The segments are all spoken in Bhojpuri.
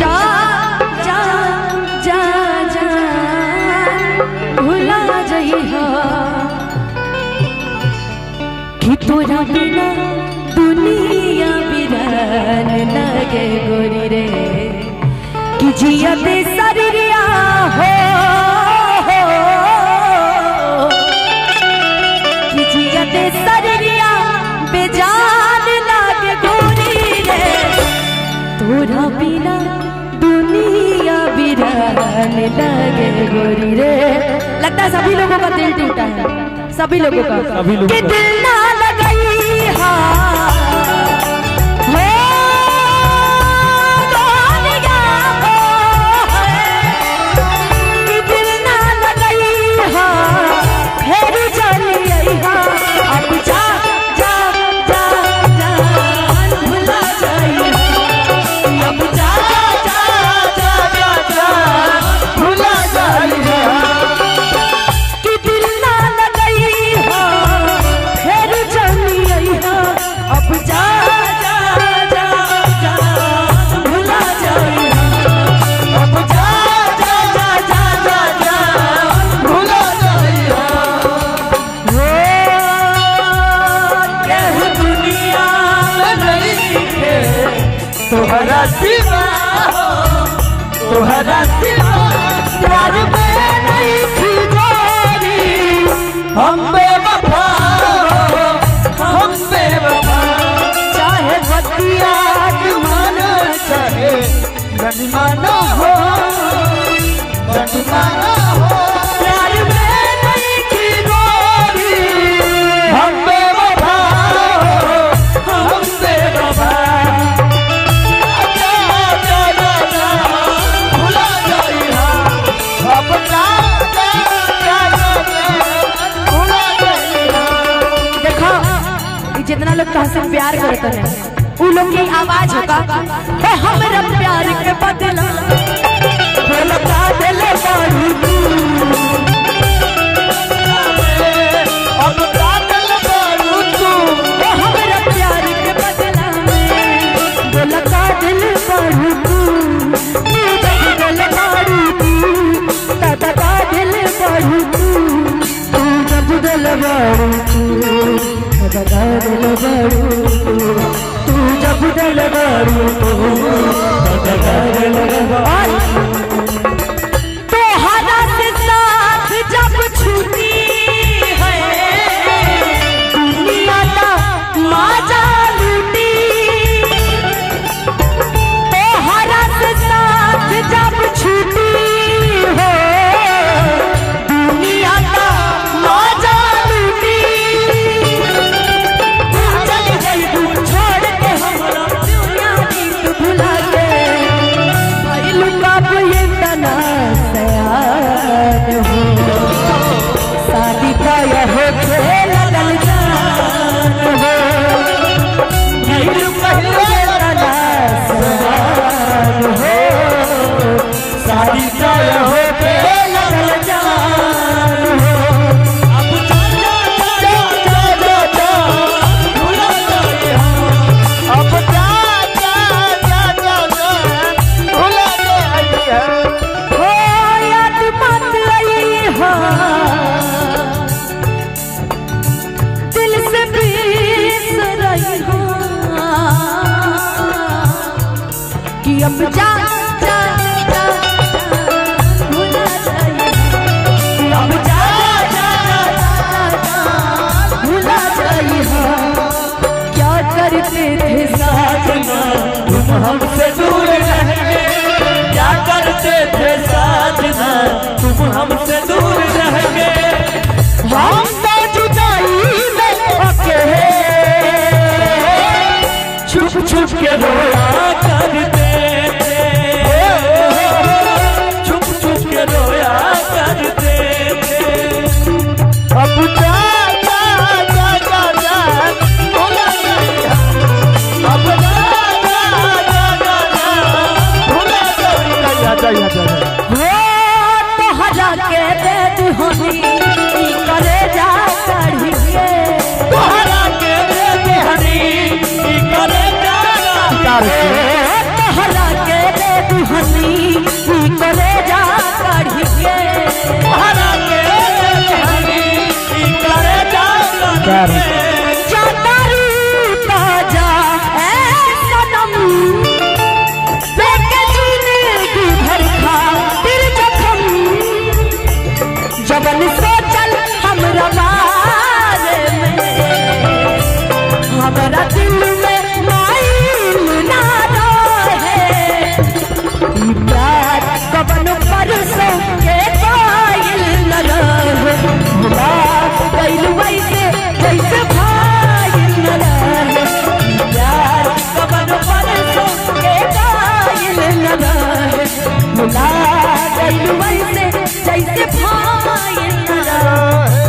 जा जा जा जा भुला जइहा कि तोरा बिना दुनिया बिरान लगे गोरी रे कि जिया दे शरीरिया हो कि जिया दे शरीरिया बेजान लगे गोरी रे तोरा बिना दुनिया बिरान लगे गोरी रे। लगता है सभी लोगों का दिल टूटा है, सभी लोगों का कि दिल ना लगाई तोहरा सिवा प्यार में नहीं थी गोरी हम बेवफा चाहे बतिया मन चाहे गनिमाना हो प्यार में नहीं थी गोरी हम बेवफा जितना लोग तुमसे प्यार करते हैं उन लोग की आवाज होगा हमरा प्यार के बदला लगा देले बारू अब काटल बारू तू हमरा प्यार के बदला लगा देले बारू तू दिल बारू तू दादा दिल बारू तू जब दिल बारू तू दिल बारू तू जब दिल बारू तोहरा से साथ जब छूटी है दुनिया का माजा लूटी तोहरा से साथ जब छूटी है दुनिया का माजा लूटी शादी पाया हो लगल जान हो शादी पाया हो लगल जान हो अब दिल से बीस रही हो कि अब जा जा जा भुला जाइए अब जा जा जा भुला जाइए क्या करते थे साजना तुम हमसे दूर रह के क्या करते थे साजना तुम हमसे दूर रह के हम तो जुदाई में अकेले छुप छुप के रोया करते थे छुप छुप के रोया करते थे अब जा जा जा जा जा भुला जाइए अब जा जा जा जा जा भुला जाइए तोहरा के दे दुहनी करे जा चढ़ी के तोहरा के दे दुहनी करे जा तोहरा के दे प्यार जाता रूता जा ऐ सनम लेके जिंदगी भर खातिर जखम जबन सोचल हमरा बारे में हमरा दिल में माइल ना रहे ई प्यार कबन परसों के कायल न रहे भुला गइल वैसे जैसे भाइल न रहे ई प्यार कबन परसों के कायल न रहे भुला गइल वैसे जैसे भाइल न रहे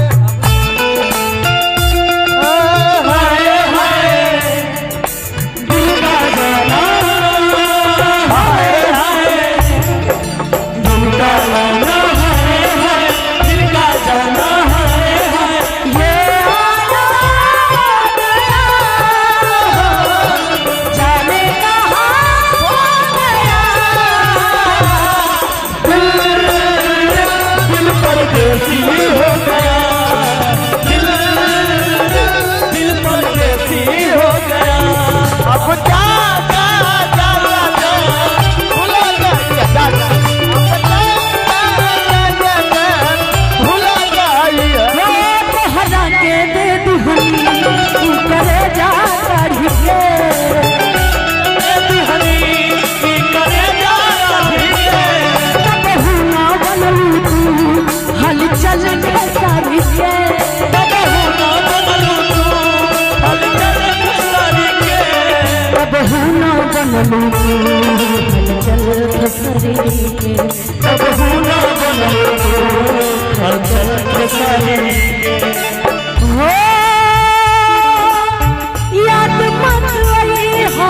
याद मत आई हो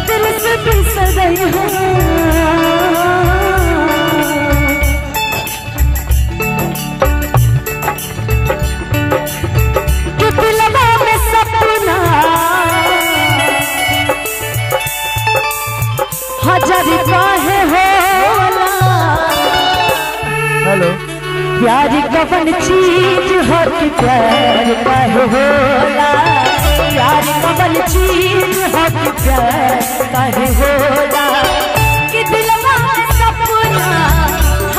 दिल से बिसर गई हो कि दिलवा में सपना हजार काहे होला हेलो प्यार कवन चीज हो कि प्यार काहे होला प्यार कवन चीज हो कि प्यार काहे होला कि दिलवा में सपना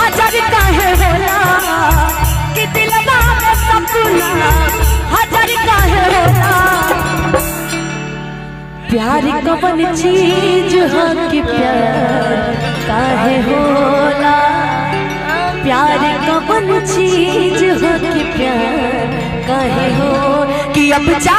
हजार काहे होला कि दिलवा में सपना हजार काहे होला प्यार कवन चीज हो कि प्यार काहे होला प्यार कवन चीज हो कि प्यार काहे हो कि अब जा